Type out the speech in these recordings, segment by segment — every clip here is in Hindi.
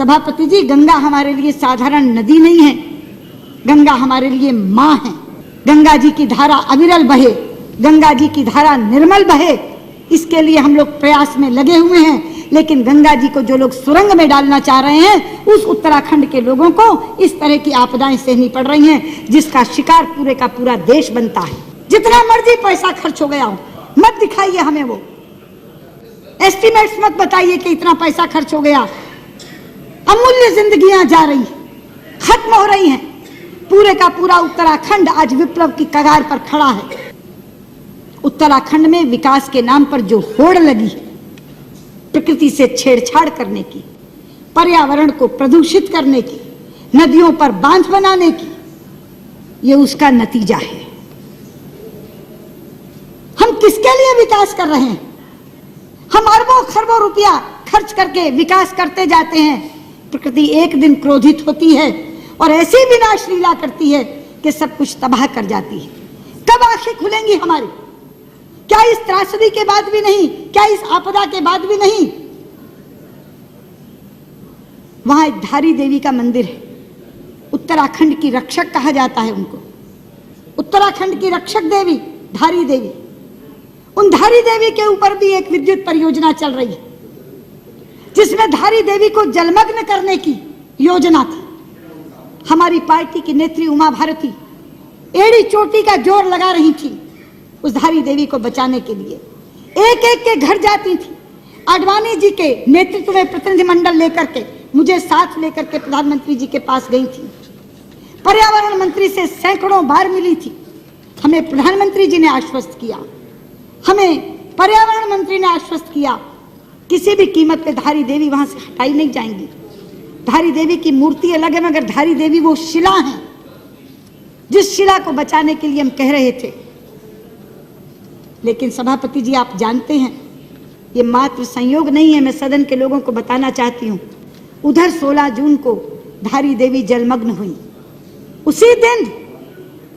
सभापति जी, गंगा हमारे लिए साधारण नदी नहीं है, गंगा हमारे लिए माँ है। गंगा जी की धारा अविरल बहे, गंगा जी की धारा निर्मल बहे, इसके लिए हम लोग प्रयास में लगे हुए हैं। लेकिन गंगा जी को जो लोग सुरंग में डालना चाह रहे हैं, उस उत्तराखंड के लोगों को इस तरह की आपदाएं सहनी पड़ रही हैं, जिसका शिकार पूरे का पूरा देश बनता है। जितना मर्जी पैसा खर्च हो गया हो, मत दिखाइए हमें वो एस्टिमेट्स, मत बताइए कि इतना पैसा खर्च हो गया। अमूल्य जिंदगियां जा रही, खत्म हो रही हैं। पूरे का पूरा उत्तराखंड आज विप्लव की कगार पर खड़ा है। उत्तराखंड में विकास के नाम पर जो होड़ लगी, प्रकृति से छेड़छाड़ करने की, पर्यावरण को प्रदूषित करने की, नदियों पर बांध बनाने की, ये उसका नतीजा है। हम किसके लिए विकास कर रहे हैं? हम अरबों खरबों रुपया खर्च करके विकास करते जाते हैं। प्रकृति एक दिन क्रोधित होती है और ऐसी विनाश लीला करती है कि सब कुछ तबाह कर जाती है। कब आंखें खुलेंगी हमारी? क्या इस त्रासदी के बाद भी नहीं? क्या इस आपदा के बाद भी नहीं? वहां एक धारी देवी का मंदिर है, उत्तराखंड की रक्षक कहा जाता है उनको। उत्तराखंड की रक्षक देवी धारी देवी, उन धारी देवी के ऊपर भी एक विद्युत परियोजना चल रही है, जिसमें धारी देवी को जलमग्न करने की योजना थी। हमारी पार्टी की नेत्री उमा भारती एड़ी चोटी का जोर लगा रही थी उस धारी देवी को बचाने के लिए। एक एक के घर जाती थी। आडवाणी जी के नेतृत्व में प्रतिनिधिमंडल लेकर के, मुझे साथ लेकर के प्रधानमंत्री जी के पास गई थी। पर्यावरण मंत्री से सैकड़ों बार मिली थी। हमें प्रधानमंत्री जी ने आश्वस्त किया, हमें पर्यावरण मंत्री ने आश्वस्त किया, किसी भी कीमत पे धारी देवी वहां से हटाई नहीं जाएंगी। धारी देवी की मूर्ति अलग है, मगर धारी देवी वो शिला है जिस शिला को बचाने के लिए हम कह रहे थे। लेकिन सभापति जी, आप जानते हैं ये मात्र संयोग नहीं है। मैं सदन के लोगों को बताना चाहती हूँ, उधर 16 जून को धारी देवी जलमग्न हुई। उसी दिन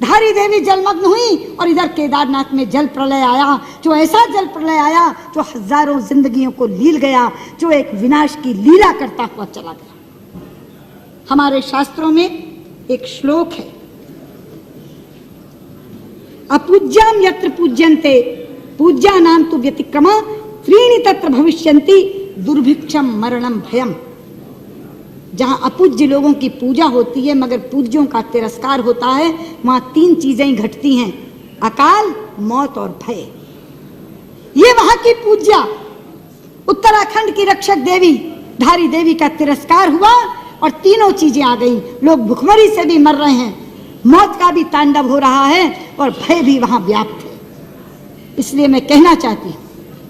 धारी देवी जलमग्न हुई और इधर केदारनाथ में जल प्रलय आया, जो ऐसा जल प्रलय आया जो हजारों जिंदगियों को लील गया, जो एक विनाश की लीला करता हुआ चला गया। हमारे शास्त्रों में एक श्लोक है, अपूज्याम यत्र पूज्यन्ते पूज्यानां तु व्यतिक्रमा त्रीणि तत्र भविष्यन्ति दुर्भिक्षम मरणम भयम। जहां अपूज्य लोगों की पूजा होती है मगर पूज्यों का तिरस्कार होता है, वहां 3 चीजें घटती हैं, अकाल, मौत और भय। ये वहां की पूज्या उत्तराखंड की रक्षक देवी धारी देवी का तिरस्कार हुआ और तीनों चीजें आ गई। लोग भुखमरी से भी मर रहे हैं, मौत का भी तांडव हो रहा है और भय भी वहां व्याप्त है। इसलिए मैं कहना चाहती हूं,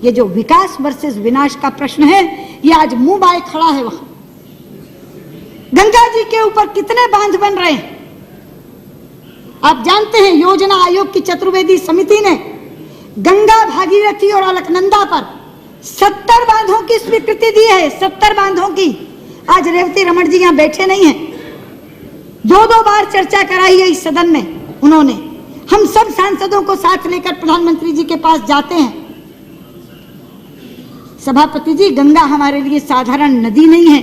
ये जो विकास वर्सेस विनाश का प्रश्न है, ये आज मुंह बाए खड़ा है। वहां गंगा जी के ऊपर कितने बांध बन रहे हैं आप जानते हैं। योजना आयोग की चतुर्वेदी समिति ने गंगा, भागीरथी और अलकनंदा पर 70 बांधों की स्वीकृति दी है। 70 बांधों की। आज रेवती रमन जी यहां बैठे नहीं हैं, 2-2 बार चर्चा कराई है इस सदन में उन्होंने। हम सब सांसदों को साथ लेकर प्रधानमंत्री जी के पास जाते हैं। सभापति जी, गंगा हमारे लिए साधारण नदी नहीं है,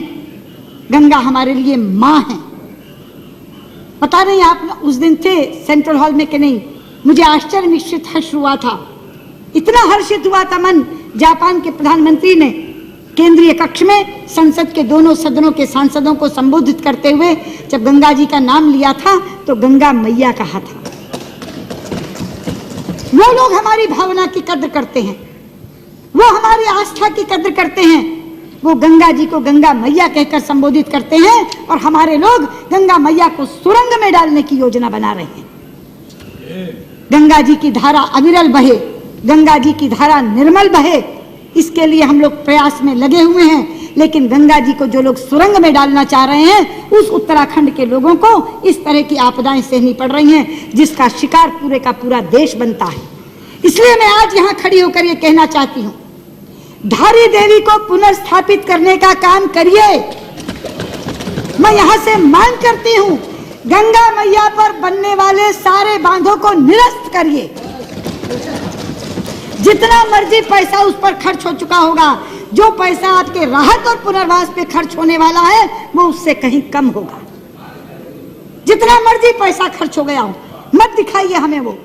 गंगा हमारे लिए माँ है। पता नहीं आप उस दिन थे सेंट्रल हॉल में कि नहीं, मुझे आश्चर्य मिश्रित हर्ष हुआ था। इतना हर्षित हुआ था मन, जापान के प्रधानमंत्री ने केंद्रीय कक्ष में संसद के दोनों सदनों के सांसदों को संबोधित करते हुए जब गंगा जी का नाम लिया था तो गंगा मैया कहा था। वो लोग हमारी भावना की कद्र करते हैं, वो हमारी आस्था की कद्र करते हैं, वो गंगा जी को गंगा मैया कहकर संबोधित करते हैं और हमारे लोग गंगा मैया को सुरंग में डालने की योजना बना रहे हैं। गंगा जी की धारा अविरल बहे, गंगा जी की धारा निर्मल बहे, इसके लिए हम लोग प्रयास में लगे हुए हैं। लेकिन गंगा जी को जो लोग सुरंग में डालना चाह रहे हैं, उस उत्तराखंड के लोगों को इस तरह की आपदाएं सहनी पड़ रही हैं, जिसका शिकार पूरे का पूरा देश बनता है। इसलिए मैं आज यहाँ खड़ी होकर ये कहना चाहती हूँ, धारी देवी को पुनर्स्थापित करने का काम करिए। मैं यहाँ से मांग करती हूँ, गंगा मैया पर बनने वाले सारे बांधों को निरस्त करिए। जितना मर्जी पैसा उस पर खर्च हो चुका होगा, जो पैसा आपके राहत और पुनर्वास पे खर्च होने वाला है वो उससे कहीं कम होगा। जितना मर्जी पैसा खर्च हो गया हो, मत दिखाइए हमें वो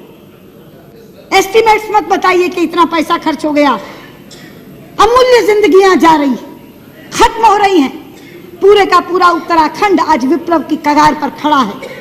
एस्टिमेट्स, मत बताइए कि इतना पैसा खर्च हो गया। अमूल्य जिंदगियां जा रही, खत्म हो रही हैं। पूरे का पूरा उत्तराखंड आज विप्लव की कगार पर खड़ा है।